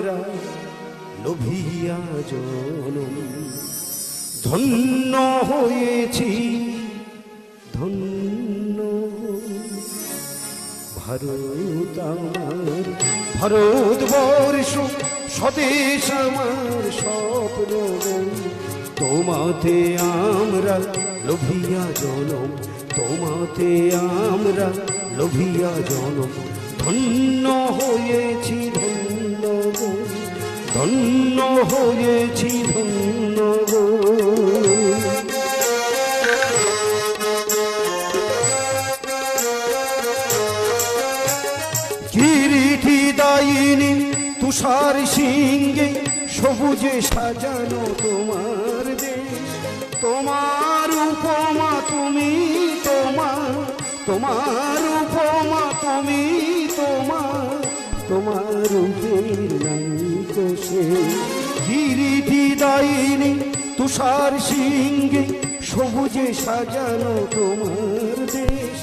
আমরা লোভিয়া জনম। ধন্য হয়েছি ধন্য ভারত আমার, ভারতবর্ষ স্বদেশ আমার স্বপ্ন। তোমাতে আমরা লোভিয়া জনম, তোমাতে আমরা লোভিয়া জনম। ধন্য হয়েছি ধন্য গো, ধন্য হয়েছি ধন্য গো। কিরীটি দায়িনী তুষার সিংহে সবুজে সাজানো তোমার দেশ। তোমার উপমা তুমি, তোমার উপমা তুমি, তোমার রূপের নাই তো শেষ। কিরীটি দায়িনী তুষার সিংহে সবুজে সাজানো তোমার দেশ।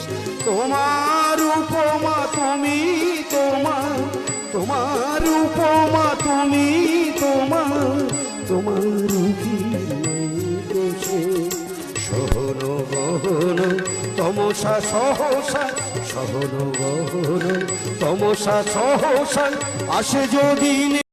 তোমার উপমা তুমি, তোমার উপমা তুমি, তোমার রূপের নাই তো শেষ। সহন গহন তমসা সহসা, সহন গহন তমসা সহসা আসে যদি